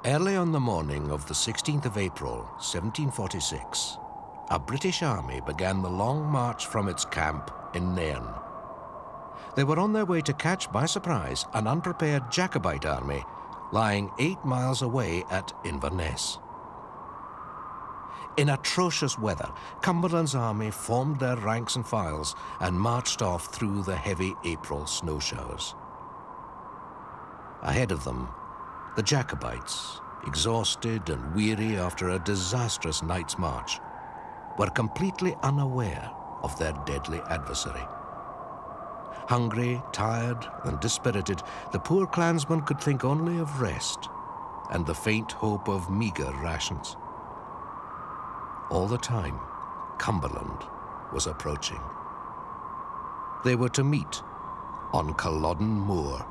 Early on the morning of the 16th of April, 1746, a British army began the long march from its camp in Nairn. They were on their way to catch by surprise an unprepared Jacobite army lying 8 miles away at Inverness. In atrocious weather, Cumberland's army formed their ranks and files and marched off through the heavy April snow showers. Ahead of them, the Jacobites, exhausted and weary after a disastrous night's march, were completely unaware of their deadly adversary. Hungry, tired, and dispirited, the poor clansmen could think only of rest and the faint hope of meager rations. All the time, Cumberland was approaching. They were to meet on Culloden moor.